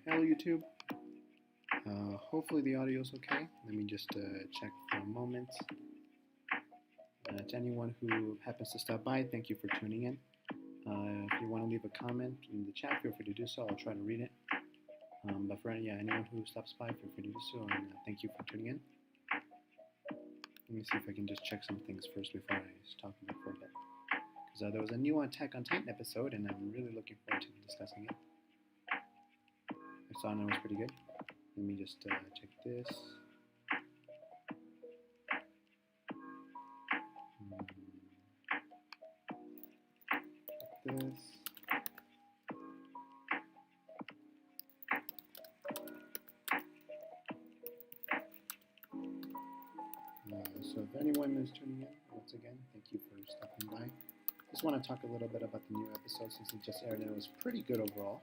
Hello YouTube. Hopefully the audio is okay. Let me just check for a moment. To anyone who happens to stop by, thank you for tuning in. If you want to leave a comment in the chat, feel free to do so. I'll try to read it. But for anyone who stops by, feel free to do so. And thank you for tuning in. Let me see if I can just check some things first before I talk about it for a bit. Because there was a new Attack on Titan episode, and I'm really looking forward to discussing it. I saw it was pretty good. Let me just check this. This. So if anyone is tuning in, once again, thank you for stopping by. Just want to talk a little bit about the new episode since it just aired and it was pretty good overall.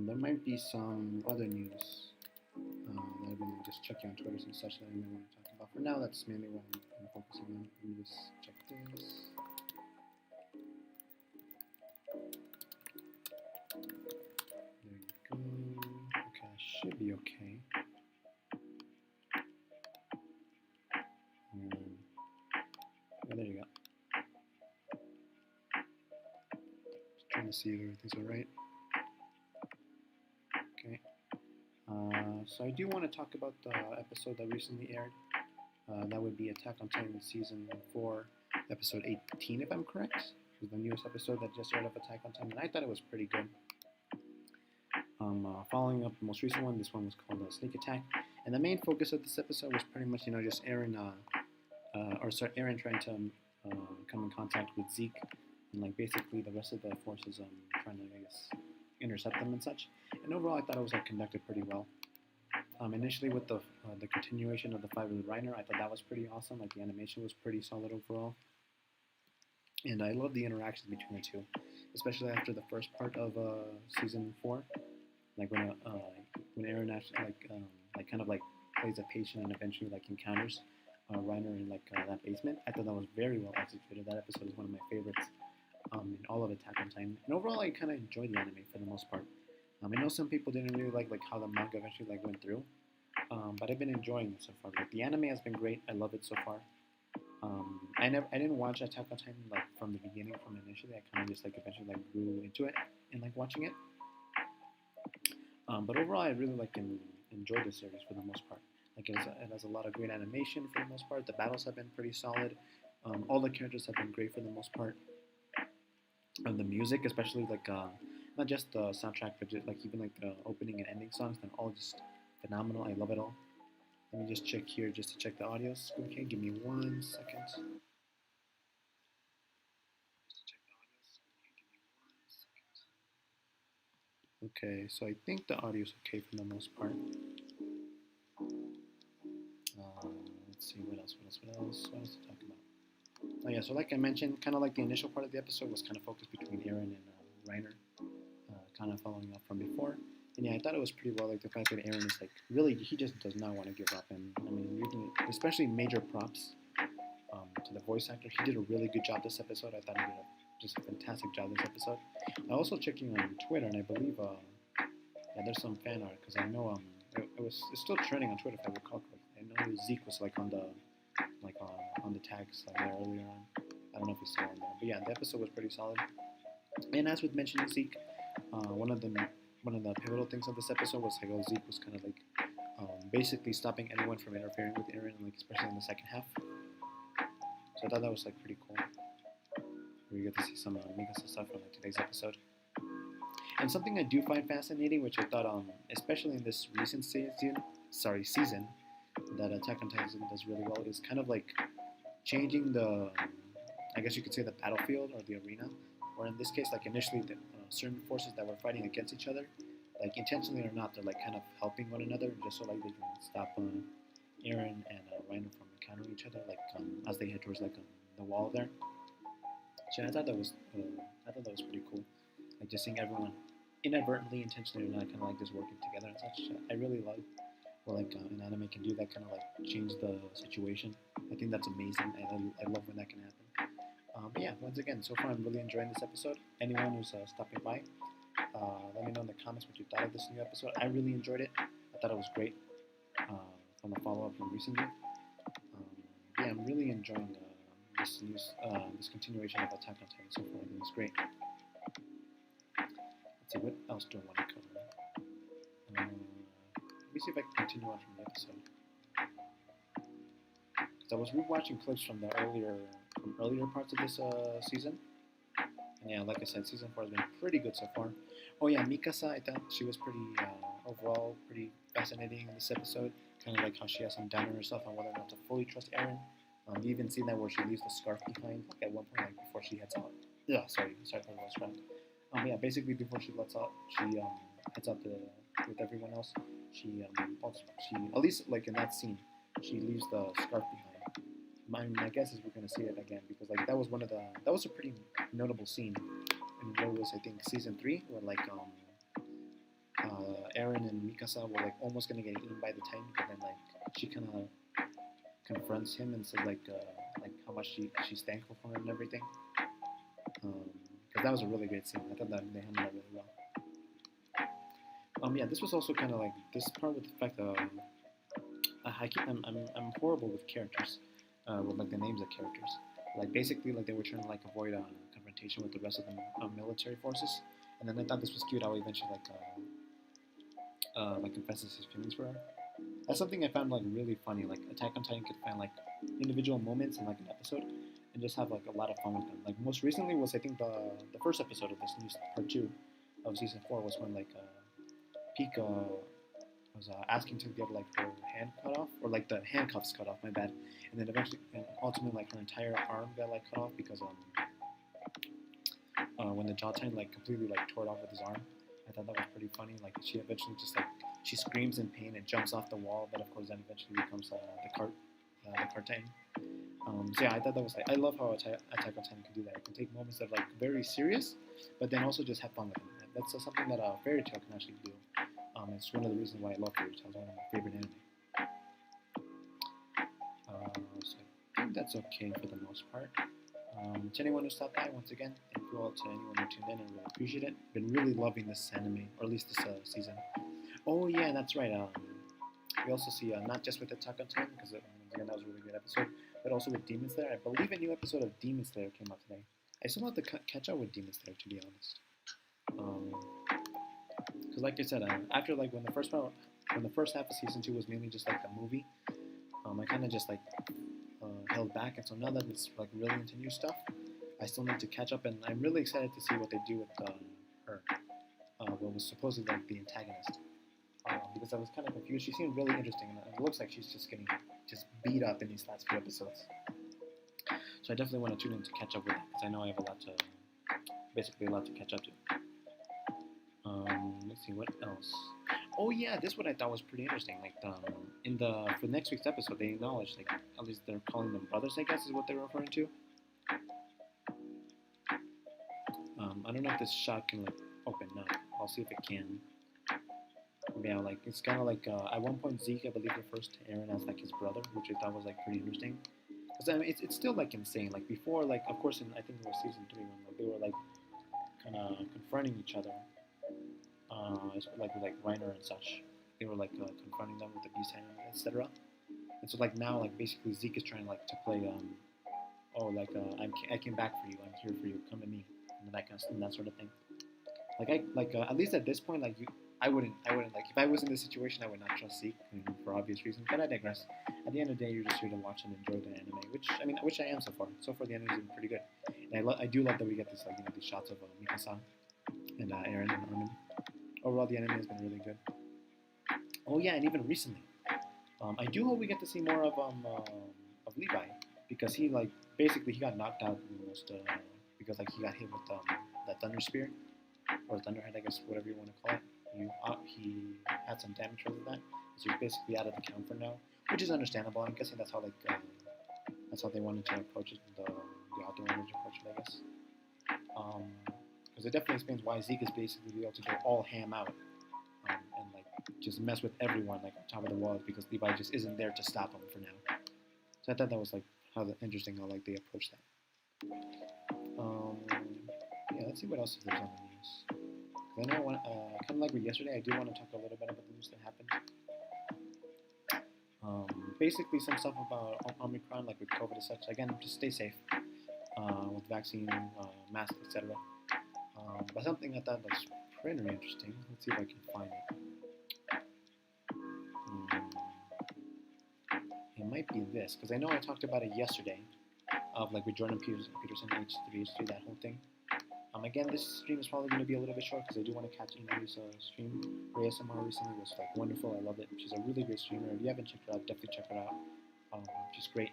There might be some other news that I've been just checking on Twitter and such that I may want to talk about. For now, that's mainly what I'm focusing on. Let me just check this. There you go. Okay, that should be okay. Oh, there you go. Just trying to see if everything's alright. Okay. So I do want to talk about the episode that recently aired. That would be Attack on Titan Season 4, Episode 18, if I'm correct. It was the newest episode that just aired of Attack on Titan, and I thought it was pretty good. Following up the most recent one, this one was called Sneak Attack. And the main focus of this episode was pretty much, just Eren, Eren trying to come in contact with Zeke, and basically the rest of the forces trying to, intercept them and such. And overall, I thought it was conducted pretty well. Initially, with the continuation of the fight with Reiner, I thought that was pretty awesome. The animation was pretty solid overall, and I love the interactions between the two, especially after the first part of season 4, when Eren actually plays a patient and eventually encounters Reiner in that basement. I thought that was very well executed. That episode is one of my favorites in all of Attack on Titan. And overall, I kind of enjoyed the anime for the most part. I know some people didn't really like how the manga eventually went through, but I've been enjoying it so far. The anime has been great. I love it so far. I didn't watch Attack on Titan from the beginning, from initially. I kind of just eventually grew into it and watching it. But overall, I really enjoyed the series for the most part. It has a lot of great animation for the most part. The battles have been pretty solid. All the characters have been great for the most part. And the music, especially not just the soundtrack, but even the opening and ending songs, they're all just phenomenal. I love it all. Let me just check here just to check the audio. Okay, give me 1 second. Okay, so I think the audio is okay for the most part. Let's see, what else to talk about? Oh yeah, so like I mentioned, kind of the initial part of the episode was kind of focused between Eren and Reiner, kind of following up from before. And yeah, I thought it was pretty well, the fact that Eren is really, he just does not want to give up. And especially major props to the voice actor. He did a really good job this episode. I thought he did just a fantastic job this episode. I also checking on Twitter, and I believe, there's some fan art, because I know it's still trending on Twitter if I recall correctly. I know Zeke was on the tags there earlier on. I don't know if you saw it there, but yeah, the episode was pretty solid. And as with mentioning Zeke, one of the pivotal things of this episode was how Zeke was kind of basically stopping anyone from interfering with Eren, especially in the second half. So I thought that was pretty cool. We get to see some Mikasa stuff from today's episode. And something I do find fascinating, which I thought, especially in this recent season, that Attack on Titan does really well, is kind of changing the, I guess you could say, the battlefield or the arena. Or in this case, initially, certain forces that were fighting against each other, intentionally or not, they're kind of helping one another just so they can stop Eren and Reiner from encountering each other, as they head towards the wall there. So I thought that was pretty cool. Just seeing everyone inadvertently, intentionally or not, kind of just working together and such. I really love when an anime can do that, kind of change the situation. I think that's amazing. I love when that can happen. But yeah, once again, so far I'm really enjoying this episode. Anyone who's stopping by, Let me know in the comments what you thought of this new episode. I really enjoyed it. I thought it was great from the follow-up from recently. Yeah, I'm really enjoying this continuation of Attack on Titan so far. I think it's great. Let's see, what else do I want to cover? Let me see if I can continue on from the episode. Because I was rewatching clips from earlier parts of this season. And yeah, like I said, season 4 has been pretty good so far. Oh yeah, Mikasa, I thought she was pretty, overall, pretty fascinating in this episode. Kind of like how she has some doubt in herself on whether or not to fully trust Eren. You even see that where she leaves the scarf behind, like at one point, like before she heads out. Yeah, sorry for the voice crack. Yeah, basically before she heads out with everyone else. She at least like in that scene, she leaves the scarf behind. My guess is we're gonna see it again because like that was a pretty notable scene in what was I think season 3 where like Eren and Mikasa were like almost gonna get eaten by the Titan, but then like she kind of confronts him and says like how much she's thankful for him and everything. Because that was a really great scene. I thought that they handled that really well. Yeah, this was also kind of like this part with the fact that I'm horrible with characters, with like the names of characters. Like basically like they were trying to like avoid confrontation with the rest of the military forces, and then I thought this was cute how he eventually like confesses his feelings for her. That's something I found like really funny. Like Attack on Titan could find like individual moments in like an episode and just have like a lot of fun with them. Like most recently was I think the first episode of this new part 2 of season 4 was when like Pika was asking to get like her hand cut off or like the handcuffs cut off. My bad. And then eventually, and ultimately, like her entire arm got like cut off because when the Jaw Titan like completely like tore it off with his arm. I thought that was pretty funny. Like she eventually just like she screams in pain and jumps off the wall, but of course then eventually becomes the cart Titan. So yeah, I thought that was like I love how Attack on Titan can do that. It can take moments that are like very serious, but then also just have fun with them. That's something that a fairy tale can actually do. It's one of the reasons why I love fairy tales. One of my favorite anime. So I think that's okay for the most part. To anyone who stopped by, once again, thank you all to anyone who tuned in. I really appreciate it. Been really loving this anime, or at least this season. Oh yeah, that's right. We also see not just with Attack on Titan, because again that was a really good episode, but also with Demon Slayer. I believe a new episode of Demon Slayer came out today. I still have to catch up with Demon Slayer, to be honest. Because like I said, after like when the first half of season 2 was mainly just like the movie, I kind of just like held back, and so now that it's like really into new stuff, I still need to catch up, and I'm really excited to see what they do with her, what was supposedly like the antagonist, because I was kind of confused. She seemed really interesting, and it looks like she's just getting beat up in these last few episodes. So I definitely want to tune in to catch up with that, because I know I have a lot to catch up to. Let's see what else. Oh yeah, this one I thought was pretty interesting. Like for next week's episode, they acknowledge like at least they're calling them brothers. I guess is what they're referring to. I don't know if this shot can like open up. I'll see if it can. Yeah, like it's kind of like at one point Zeke I believe refers to Eren as like his brother, which I thought was like pretty interesting. Because I mean it's still like insane. Like before, like of course I think it was season 3 when like, they were like kind of confronting each other. Like with like Reiner and such, they were like confronting them with the beast hand, etc. And so like now like basically Zeke is trying like to play I came back for you, I'm here for you, come to me, and that kind of stuff, that sort of thing. Like at least at this point like I wouldn't like if I was in this situation I would not trust Zeke for obvious reasons. But I digress. At the end of the day, you're just here to watch and enjoy the anime, which I am so far. So far the anime has been pretty good, and I do love that we get this like these shots of Mikasa and Eren and Armin. Overall, the anime has been really good. Oh yeah, and even recently, I do hope we get to see more of Levi, because he like basically he got knocked out almost because like he got hit with that thunder spear or thunderhead, I guess whatever you want to call it. He had some damage from that, so he's basically out of the count for now, which is understandable. I'm guessing that's how they wanted to approach it. The author wanted to approach it, I guess. Because it definitely explains why Zeke is basically able to go all ham out and like just mess with everyone like on top of the walls, because Levi just isn't there to stop him for now. So I thought that was like interesting how like they approached that. Yeah, let's see what else is there on the news. I know, kind of like with yesterday, I do want to talk a little bit about the news that happened. Basically, some stuff about Omicron, like with COVID and such. Again, just stay safe with vaccine, masks, etc. But something I thought was pretty interesting. Let's see if I can find it. It might be this, because I know I talked about it yesterday, of like with Jordan Peterson, H3H3, that whole thing. Again, this stream is probably going to be a little bit short because I do want to catch Inaru's stream. Her ASMR recently was like wonderful. I love it. She's a really great streamer. If you haven't checked her out, definitely check her out. She's great.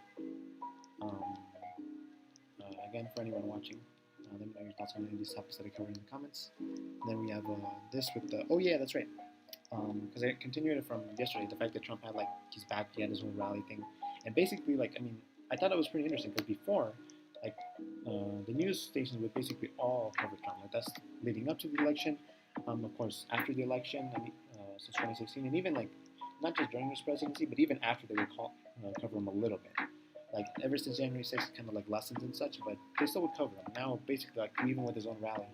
Again, for anyone watching, let me know your thoughts on any of these topics that I covered in the comments. And then we have this with the, oh yeah, that's right. Because I continued it from yesterday, the fact that Trump had like, he's back, he had his own rally thing. And basically, like, I mean, I thought it was pretty interesting because before, like, the news stations would basically all cover Trump. Like, that's leading up to the election, of course, after the election, since 2016, and even like, not just during his presidency, but even after they would cover him a little bit. Like, ever since January 6th, kind of like lessons and such, but they still would cover him. Now, basically, like, even with his own rally,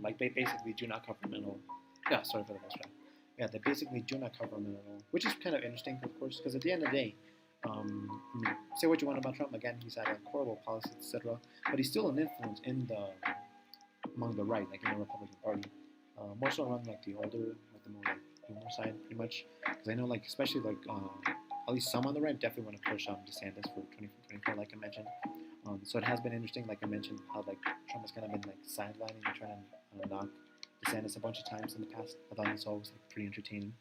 like, they basically do not cover him at all. Yeah, sorry for the most part. Yeah, they basically do not cover him at all, which is kind of interesting, of course, because at the end of the day, I mean, say what you want about Trump. Again, he's had like horrible policies, etc. But he's still an influence among the right, like in the Republican Party, more so among like the older, like the more like boomer side, pretty much. Because I know, like, especially like at least some on the right definitely want to push DeSantis for 2024, like I mentioned. So it has been interesting, like I mentioned, how like Trump has kind of been like sidelining and trying to knock DeSantis a bunch of times in the past. I thought it's always like pretty entertaining.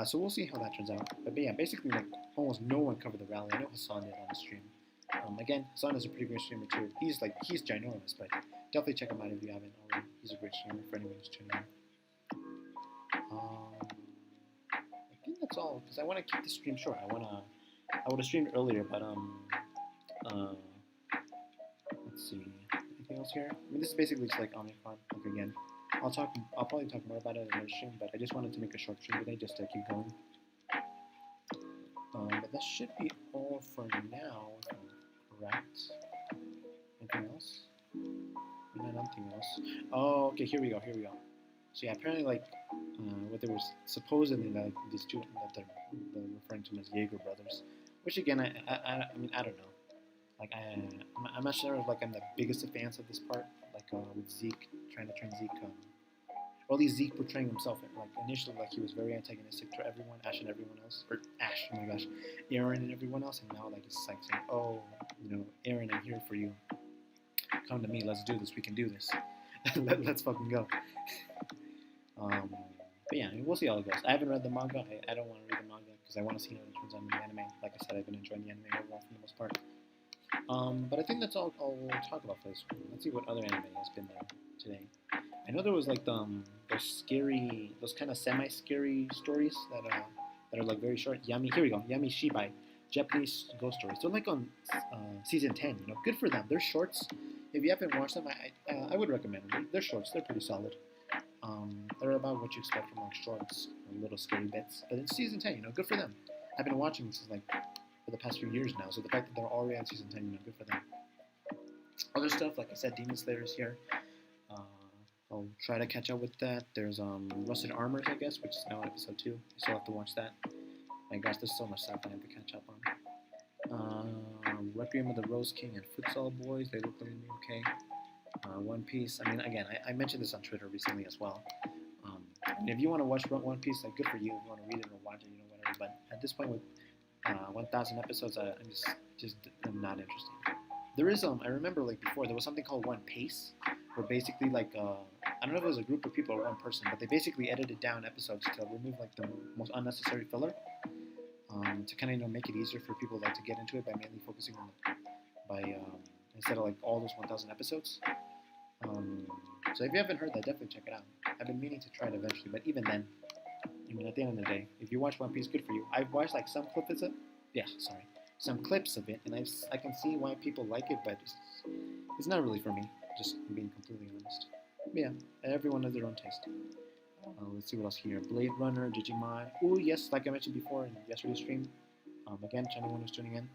So we'll see how that turns out. But yeah, basically, like, almost no one covered the rally. I know Hassan did on the stream. Again, Hassan is a pretty great streamer too. He's ginormous, but definitely check him out if you haven't already. He's a great streamer for anyone who's tuning in. I think that's all because I want to keep the stream short. I would have streamed earlier, but let's see. Anything else here? I mean, this is basically just like Omicron. Like again. I'll probably talk more about it in another stream, but I just wanted to make a short stream today just to keep going. But that should be all for now, if I'm correct. Anything else? No, nothing else. Oh, okay, here we go. So yeah, apparently, like, what they were supposedly, like, these two, that they're referring to them as Jaeger brothers, which again, I mean, I don't know. Like, I'm not sure if, like, I'm the biggest of fans of this part, like, with Zeke, trying to turn Zeke, or at least Zeke portraying himself, like, initially, like, he was very antagonistic to everyone, Ash and everyone else, or Ash, oh my gosh, Aaron and everyone else, and now, like, it's like saying, oh, you know, Aaron, I'm here for you, come to me, let's do this, we can do this, let's fucking go. But yeah, I mean, we'll see how it goes. I haven't read the manga, I don't want to read the manga, because I want to see how it turns out in the anime. Like I said, I've been enjoying the anime overall for the most part. But I think that's all we'll talk about for this one. Let's see what other anime has been there today. I know there was like those kind of semi-scary stories that are like very short. Here we go. Yami Shibai, Japanese ghost stories. They're like on season 10. You know, good for them. They're shorts. If you haven't watched them, I would recommend them. They're shorts. They're pretty solid. They're about what you expect from like shorts, little scary bits. But it's season 10. You know, good for them. I've been watching this like for the past few years now. So the fact that they're already on season 10, you know, good for them. Other stuff, like I said, Demon Slayer is here. I'll try to catch up with that. There's Rusted Armors, I guess, which is now episode 2. You still have to watch that. My gosh, there's so much stuff I have to catch up on. Requiem of the Rose King and Futsal Boys, they look really okay. One Piece, I mean, again, I mentioned this on Twitter recently as well. And if you want to watch One Piece, like, good for you. If you want to read it or watch it, you know, whatever. But at this point, with 1,000 episodes, I'm I'm not interested. There is I remember like before there was something called One Piece, where basically like I don't know if it was a group of people or one person, but they basically edited down episodes to remove like the most unnecessary filler, to kind of, you know, make it easier for people like to get into it by mainly focusing on instead of like all those 1,000 episodes. So if you haven't heard that, definitely check it out. I've been meaning to try it eventually, but even then, I mean, at the end of the day, if you watch One Piece, good for you. I've watched like some clips of it. Some clips of it, and I can see why people like it, but it's not really for me, just being completely honest. But yeah, everyone has their own taste. Let's see what else here. Blade Runner, Digimon. Oh yes, like I mentioned before in yesterday's stream. Again, to anyone who's tuning in.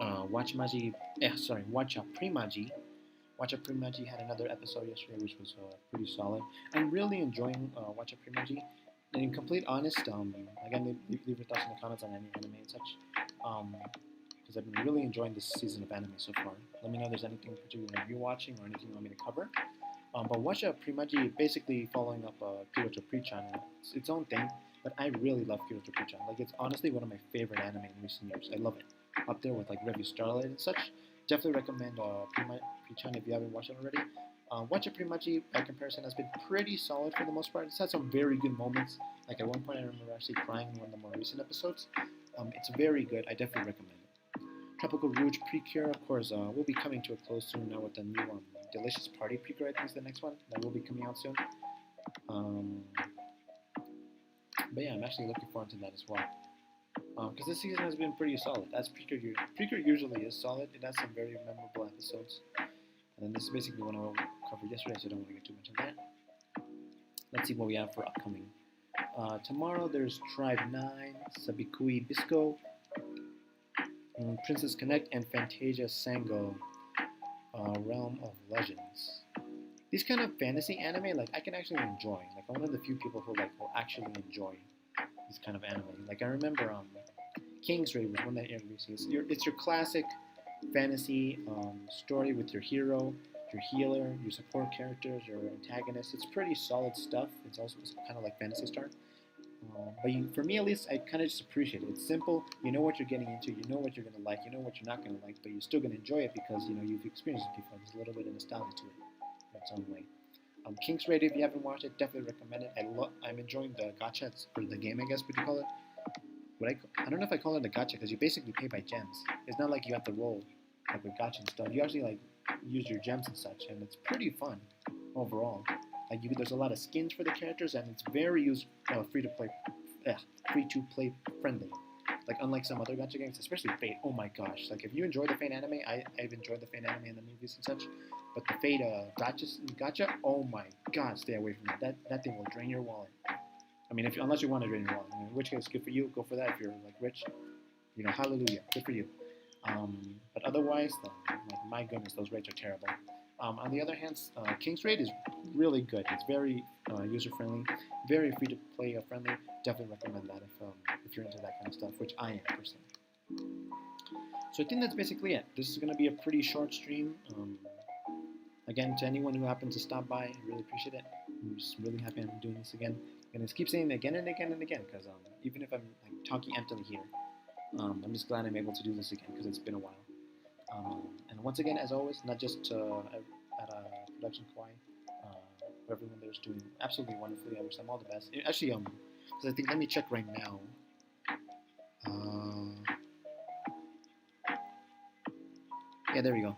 Watcha Primaji Watcha Primaji had another episode yesterday, which was pretty solid. I'm really enjoying Watcha Primaji. And in complete honest, again, leave your thoughts in the comments on any anime and such. Because I've been really enjoying this season of anime so far. Let me know if there's anything particular you're watching or anything you want me to cover. But Watcha Primaji, basically following up Kiroto Pri-chan, it's its own thing. But I really love Kiroto Pri-chan. Like, it's honestly one of my favorite anime in recent years. I love it. Up there with like Revue Starlight and such. Definitely recommend Pri-chan if you haven't watched it already. Watcha Primaji, by comparison, has been pretty solid for the most part. It's had some very good moments. Like at one point, I remember actually crying in one of the more recent episodes. It's very good. I definitely recommend it. Tropical Rouge Precure, of course, will be coming to a close soon now with the new Delicious Party Precure. I think is the next one that will be coming out soon. But yeah, I'm actually looking forward to that as well. Because this season has been pretty solid. As Precure usually is solid. It has some very memorable episodes. And then this is basically what I covered yesterday, so I don't want to get too much on that. Let's see what we have for upcoming. Tomorrow there's Tribe 9, Sabikui Bisco, Princess Connect, and Fantasia Sango, Realm of Legends. These kind of fantasy anime, like I can actually enjoy. Like I'm one of the few people who will actually enjoy this kind of anime. Like I remember King's Raid was one that aired recently. It's your classic fantasy story with your hero, your healer, your support characters, your antagonist. It's pretty solid stuff. It's also kind of like Phantasy Star. For me at least, I kind of just appreciate it. It's simple. You know what you're getting into. You know what you're going to like. You know what you're not going to like. But you're still going to enjoy it because you've experienced it before. There's a little bit of nostalgia to it in its own way. King's Raid, if you haven't watched it, definitely recommend it. I'm enjoying the gacha, or the game, I guess, would you call it? I don't know if I call it a gacha because you basically pay by gems. It's not like you have to roll like with gacha and stuff. You actually use your gems and such, and it's pretty fun overall. There's a lot of skins for the characters, and it's very free to play friendly. Like unlike some other gacha games, especially Fate. Oh my gosh! Like if you enjoy the Fate anime, I've enjoyed the Fate anime in the movies and such. But the Fate gacha, oh my god, stay away from that. That thing will drain your wallet. I mean, unless you want to drain your wallet, in which case, good for you. Go for that if you're rich. Hallelujah, good for you. But otherwise, my goodness, those rates are terrible. On the other hand, King's Raid is really good. It's very user-friendly, very free-to-play friendly. Definitely recommend that if you're into that kind of stuff, which I am personally. So I think that's basically it. This is going to be a pretty short stream. Again, to anyone who happens to stop by, I really appreciate it. I'm just really happy I'm doing this again. I'm going to keep saying it again and again and again because even if I'm talking emptily here, I'm just glad I'm able to do this again because it's been a while. And once again, as always, not just at Production Kawaii, everyone there is doing absolutely wonderfully. I wish them all the best. Actually, because I think, let me check right now. Yeah, there we go.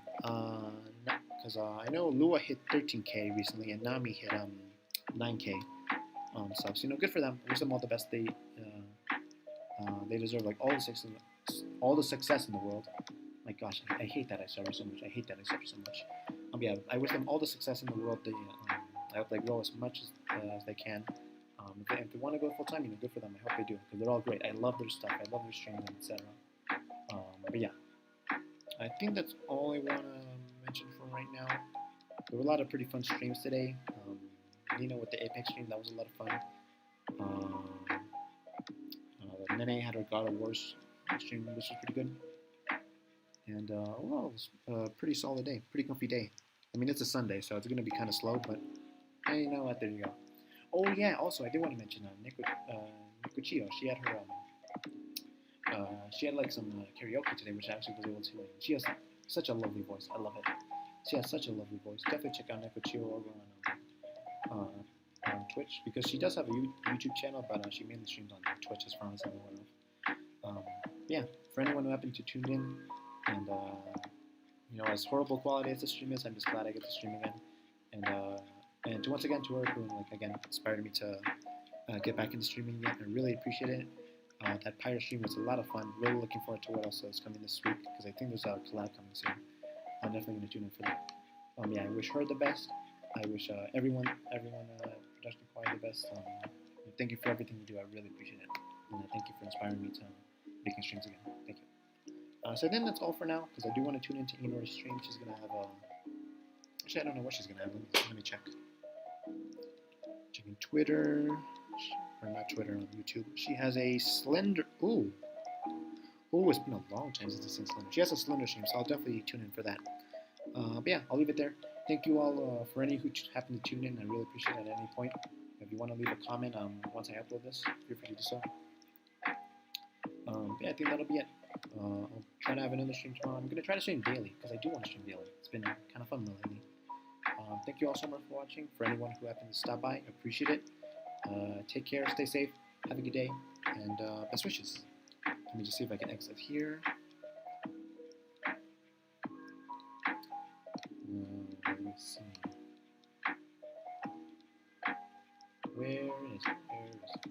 Because I know Lua hit 13K recently, and Nami hit 9K subs. Good for them. I wish them all the best. They deserve all the success in the world. My gosh, I hate that I suffer so much. Yeah, I wish them all the success in the world. I hope they grow as much as they can. If they want to go full time, good for them. I hope they do because they're all great. I love their stuff. I love their streams, etc. But yeah, I think that's all I want to mention for right now. There were a lot of pretty fun streams today. Nina with the Apex stream, that was a lot of fun. Nene had her God of War stream, which was pretty good. And overall, it was a pretty solid day, pretty comfy day. I mean, it's a Sunday, so it's going to be kind of slow, but you know what? There you go. Oh yeah, also I did want to mention Nikuchio. She had her some karaoke today, which I actually was able to. She has such a lovely voice. I love it. She has such a lovely voice. Definitely check out Nikuchio over on Twitch because she does have a YouTube channel, but she mainly streams on Twitch as far as I'm aware of. Yeah, for anyone who happened to tune in, and as horrible quality as the stream is, I'm just glad I get to stream again. And to once again to her who inspired me to get back into streaming again. I really appreciate it. That pirate stream was a lot of fun. Really looking forward to what else is coming this week because I think there's a collab coming soon. I'm definitely going to tune in for that. I wish her the best. I wish everyone Production Kawaii the best. Thank you for everything you do. I really appreciate it. And thank you for inspiring me to making streams again. Thank you. So then that's all for now because I do want to tune into Inora's stream. She's going to have Actually, I don't know what she's gonna have. Let me check. Checking Twitter, or not Twitter, on YouTube. She has a slender. Ooh, it's been a long time since I've seen Slender. She has a Slender stream, so I'll definitely tune in for that. But yeah, I'll leave it there. Thank you all for any who happen to tune in. I really appreciate it at any point. If you want to leave a comment once I upload this, feel free to do so. Yeah, I think that'll be it. I'll try to have another stream tomorrow. I'm going to try to stream daily because I do want to stream daily. It's been kind of fun lately. Thank you all so much for watching. For anyone who happened to stop by, I appreciate it. Take care, stay safe, have a good day, and best wishes. Let me just see if I can exit here. Let me see. Where is it? Where is it?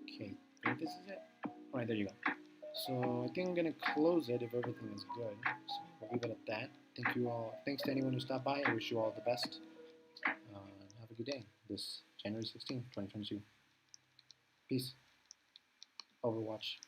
Okay, I think this is it. Alright, there you go. So I think I'm going to close it if everything is good. So we'll leave it at that. Thank you all. Thanks to anyone who stopped by. I wish you all the best. Have a good day. This January 16th, 2022. Peace. Overwatch.